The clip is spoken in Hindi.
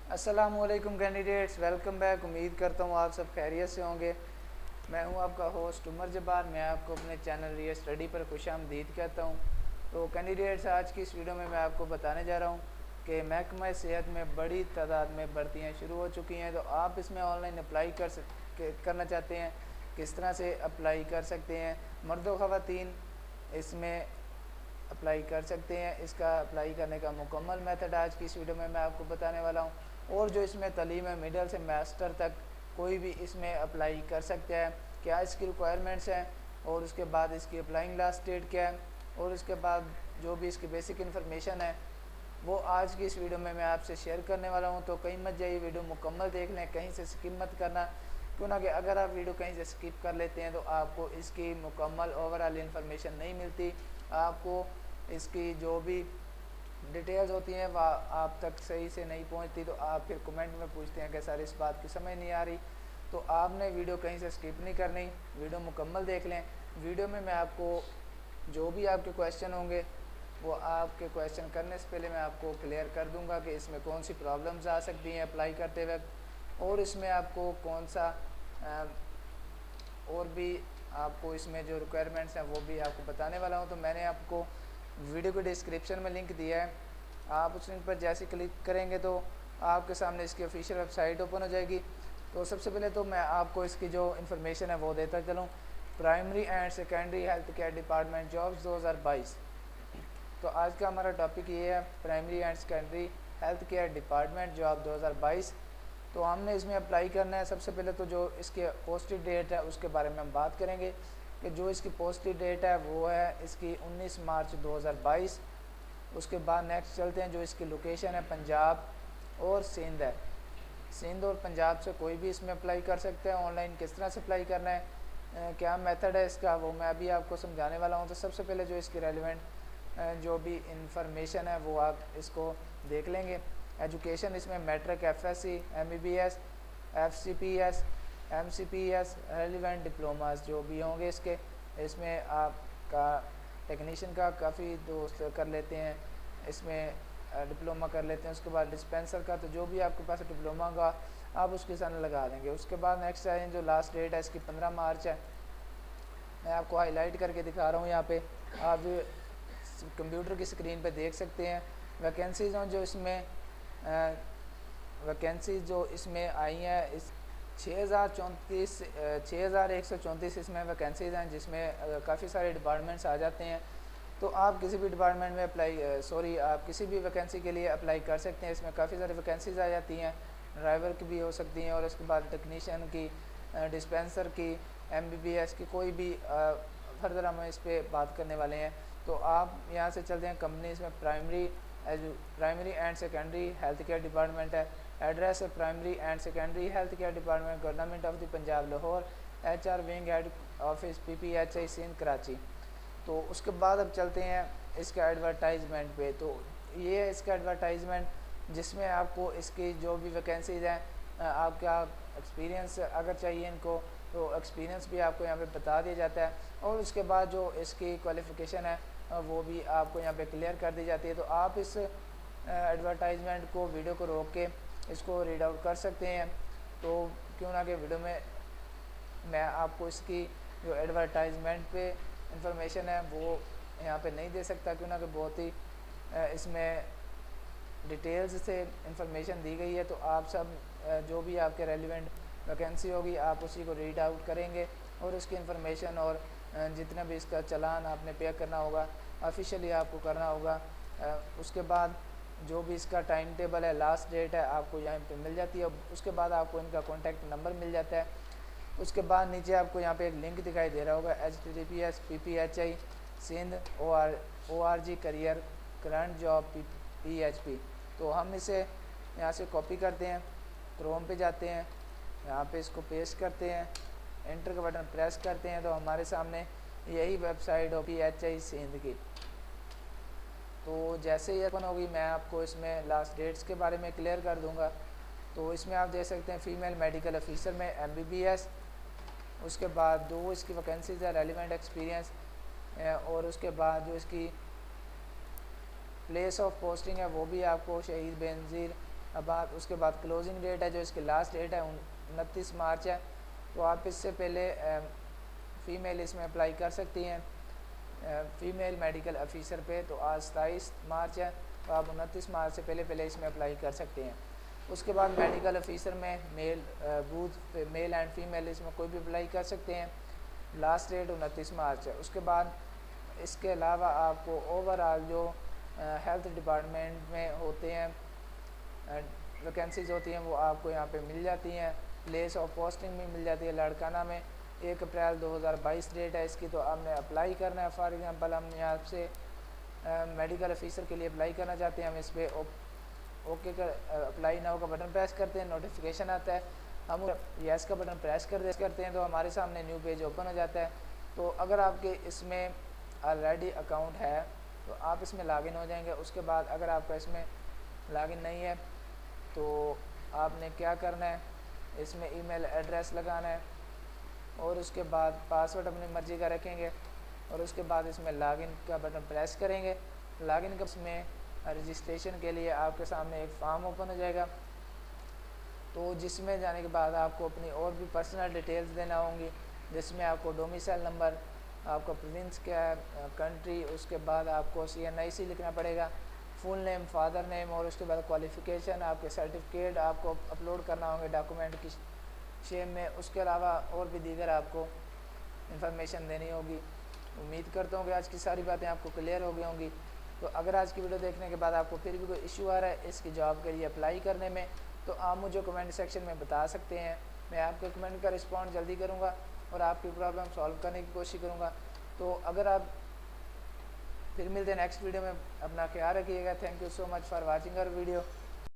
अस्सलामुअलैकुम कैंडिडेट्स, वेलकम बैक। उम्मीद करता हूँ आप सब खैरियत से होंगे। मैं हूँ आपका होस्ट उमर जब्बार। मैं आपको अपने चैनल रिया स्टडी पर खुशामदीद कहता हूँ। तो कैंडिडेट्स, आज की इस वीडियो में मैं आपको बताने जा रहा हूँ कि महकमा सेहत में बड़ी तादाद में भर्तियाँ शुरू हो चुकी हैं। तो आप इसमें ऑनलाइन अप्लाई करना चाहते हैं, किस तरह से अप्लाई कर सकते हैं। मर्द व ख़वातीन इसमें अप्लाई कर सकते हैं। इसका अप्लाई करने का मुकम्मल मेथड आज की इस वीडियो में मैं आपको बताने वाला हूँ। और जो इसमें तालीम है मिडल से मास्टर तक कोई भी इसमें अप्लाई कर सकता है। क्या इसकी रिक्वायरमेंट्स हैं और उसके बाद इसकी अप्लाइंग लास्ट डेट क्या है और उसके बाद जो भी इसकी बेसिक इन्फॉर्मेशन है वो आज की इस वीडियो में मैं आपसे शेयर करने वाला हूँ। तो कहीं मत जाइए, वीडियो मुकम्मल देख लें, कहीं से स्किप मत करना। क्यों ना कि अगर आप वीडियो कहीं से स्किप कर लेते हैं तो आपको इसकी मुकम्मल ओवरऑल इन्फॉर्मेशन नहीं मिलती। आपको इसकी जो भी डिटेल्स होती हैं वह आप तक सही से नहीं पहुंचती। तो आप फिर कमेंट में पूछते हैं कि सर इस बात की समझ नहीं आ रही। तो आपने वीडियो कहीं से स्किप नहीं करनी, वीडियो मुकम्मल देख लें। वीडियो में मैं आपको जो भी आपके क्वेश्चन होंगे वो आपके क्वेश्चन करने से पहले मैं आपको क्लियर कर दूंगा कि इसमें कौन सी प्रॉब्लम्स आ सकती हैं अप्लाई करते वक्त, और इसमें आपको कौन सा और भी आपको इसमें जो रिक्वायरमेंट्स हैं वो भी आपको बताने वाला हूँ। तो मैंने आपको वीडियो के डिस्क्रिप्शन में लिंक दिया है। आप उस लिंक पर जैसे क्लिक करेंगे तो आपके सामने इसकी ऑफिशियल वेबसाइट ओपन हो जाएगी। तो सबसे पहले तो मैं आपको इसकी जो इन्फॉर्मेशन है वो देता चलूँ। Primary and secondary health care department jobs 2022। तो आज का हमारा टॉपिक ये है, primary and secondary health care department job 2022। तो हमने इसमें अप्लाई करना है। सबसे पहले तो जो इसके पोस्टेड डेट है उसके बारे में हम बात करेंगे कि जो इसकी पोस्टेड डेट है वो है इसकी 19 मार्च 2022। उसके बाद नेक्स्ट चलते हैं, जो इसकी लोकेशन है पंजाब और सिंध है। सिंध और पंजाब से कोई भी इसमें अप्लाई कर सकता है। ऑनलाइन किस तरह से अप्लाई करना है, क्या मेथड है इसका, वो मैं अभी आपको समझाने वाला हूँ। तो सबसे पहले जो इसकी रेलिवेंट जो भी इंफॉर्मेशन है वो आप इसको देख लेंगे। एजुकेशन इसमें matric, FSC, MBBS, FCPS, MCPS, relevant diplomas जो भी होंगे इसमें आपका टेक्नीशियन का काफ़ी दोस्त कर लेते हैं, इसमें डिप्लोमा कर लेते हैं। उसके बाद डिस्पेंसर का, तो जो भी आपके पास डिप्लोमा का आप उसके साथ लगा देंगे। उसके बाद नेक्स्ट आए जो लास्ट डेट है इसकी 15 मार्च है। मैं आपको हाईलाइट करके दिखा रहा हूँ यहाँ पे, आप कंप्यूटर की स्क्रीन पे देख सकते हैं। वैकेंसीज हैं जो इसमें वैकेंसीज जो इसमें आई हैं इस 6134 इसमें वैकेंसीज हैं, जिसमें काफ़ी सारे डिपार्टमेंट्स आ जाते हैं। तो आप किसी भी डिपार्टमेंट में आप किसी भी वैकेंसी के लिए अप्लाई कर सकते हैं। इसमें काफ़ी सारी वैकेंसीज आ जाती हैं, ड्राइवर की भी हो सकती हैं और उसके बाद टेक्नीशियन की, डिस्पेंसर की, एमबीबीएस की, कोई भी फर्दर हम इस पर बात करने वाले हैं। तो आप यहाँ से चलते हैं। कंपनीज में primary and secondary health care department है। एड्रेस है primary and secondary health care department, government of the Punjab Lahore, HR wing head office, PPHI Sindh Karachi. तो उसके बाद अब चलते हैं इसका एडवर्टाइजमेंट पे। तो ये है इसका एडवर्टाइजमेंट, जिसमें आपको इसकी जो भी वैकेंसीज हैं, आपका एक्सपीरियंस अगर चाहिए इनको तो एक्सपीरियंस भी आपको यहाँ पे बता दिया जाता है। और उसके बाद जो इसकी क्वालिफ़िकेशन है वो भी आपको यहाँ पे क्लियर कर दी जाती है। तो आप इस एडवर्टाइजमेंट को, वीडियो को रोक के इसको रीड आउट कर सकते हैं। तो क्यों ना कि वीडियो में मैं आपको इसकी जो एडवर्टाइजमेंट पे इंफॉर्मेशन है वो यहाँ पे नहीं दे सकता, क्यों ना कि बहुत ही इसमें डिटेल्स से इंफॉर्मेशन दी गई है। तो आप सब जो भी आपके रेलिवेंट वैकेंसी होगी आप उसी को रीड आउट करेंगे और उसकी इंफॉर्मेशन और जितना भी इसका चालान आपने पे करना होगा ऑफिशियली आपको करना होगा। उसके बाद जो भी इसका टाइम टेबल है, लास्ट डेट है, आपको यहाँ पे मिल जाती है। उसके बाद आपको इनका कॉन्टैक्ट नंबर मिल जाता है। उसके बाद नीचे आपको यहाँ पे एक लिंक दिखाई दे रहा होगा, https://PPHI Sindh ORG career current job PHP। तो हम इसे यहाँ से कॉपी करते हैं, क्रोम पे जाते हैं, यहाँ पे इसको पेस्ट करते हैं, एंटर का बटन प्रेस करते हैं तो हमारे सामने यही वेबसाइट हो PHI सिंध की। तो जैसे ही ओपन होगी मैं आपको इसमें लास्ट डेट्स के बारे में क्लियर कर दूंगा। तो इसमें आप देख सकते हैं फीमेल मेडिकल ऑफिसर में MBBS, उसके बाद 2 इसकी वैकेंसीज है, रेलिवेंट एक्सपीरियंस, और उसके बाद जो इसकी प्लेस ऑफ पोस्टिंग है वो भी आपको शहीद बेनज़ीर अब आप उसके बाद क्लोजिंग डेट है जो इसकी लास्ट डेट है 29 मार्च है। तो आप इससे पहले फ़ीमेल इसमें अप्लाई कर सकती हैं फ़ीमेल मेडिकल ऑफिसर पे। तो आज 27 मार्च है, तो आप 29 मार्च से पहले इसमें अप्लाई कर सकते हैं। उसके बाद मेडिकल ऑफिसर में मेल बूथ पे मेल एंड फीमेल इसमें कोई भी अप्लाई कर सकते हैं। लास्ट डेट 29 मार्च है। उसके बाद इसके अलावा आपको ओवरऑल जो हेल्थ डिपार्टमेंट में होते हैं वैकेंसीज़ होती हैं वो आपको यहाँ पे मिल जाती हैं। प्लेस ऑफ पोस्टिंग भी मिल जाती है। लड़काना में 1 अप्रैल 2022 डेट है इसकी, तो आपने अप्लाई करना है। फॉर एग्ज़ाम्पल हम यहाँ से मेडिकल ऑफिसर के लिए अप्लाई करना चाहते हैं, हम इस पर ओके का अप्लाई नाउ का बटन प्रेस करते हैं, नोटिफिकेशन आता है, हम यस का बटन प्रेस करते हैं तो हमारे सामने न्यू पेज ओपन हो जाता है। तो अगर आपके इसमें ऑलरेडी अकाउंट है तो आप इसमें लॉगिन हो जाएंगे। उसके बाद अगर आपका इसमें लॉगिन नहीं है तो आपने क्या करना है, इसमें ईमेल एड्रेस लगाना है और उसके बाद पासवर्ड अपनी मर्ज़ी का रखेंगे और उसके बाद इसमें लॉगिन का बटन प्रेस करेंगे। लॉगिन का इसमें रजिस्ट्रेशन के लिए आपके सामने एक फॉर्म ओपन हो जाएगा, तो जिसमें जाने के बाद आपको अपनी और भी पर्सनल डिटेल्स देना होंगी, जिसमें आपको डोमिसाइल नंबर, आपका प्रोविंस क्या है, कंट्री, उसके बाद आपको CNIC लिखना पड़ेगा, फुल नेम, फादर नेम और उसके बाद क्वालिफ़िकेशन, आपके सर्टिफिकेट आपको अपलोड करना होंगे डॉक्यूमेंट की शेप में। उसके अलावा और भी दीगर आपको इंफॉर्मेशन देनी होगी। उम्मीद करता हूँ कि आज की सारी बातें आपको क्लियर हो गई होंगी। तो अगर आज की वीडियो देखने के बाद आपको फिर भी कोई इशू आ रहा है इसकी जॉब के लिए अप्लाई करने में, तो आप मुझे कमेंट सेक्शन में बता सकते हैं। मैं आपके कमेंट का रिस्पॉन्ड जल्दी करूँगा और आपकी प्रॉब्लम सॉल्व करने की कोशिश करूँगा। तो अगर आप फिर मिलते हैं नेक्स्ट वीडियो में, अपना ख्याल रखिएगा। Thank you so much for watching our video.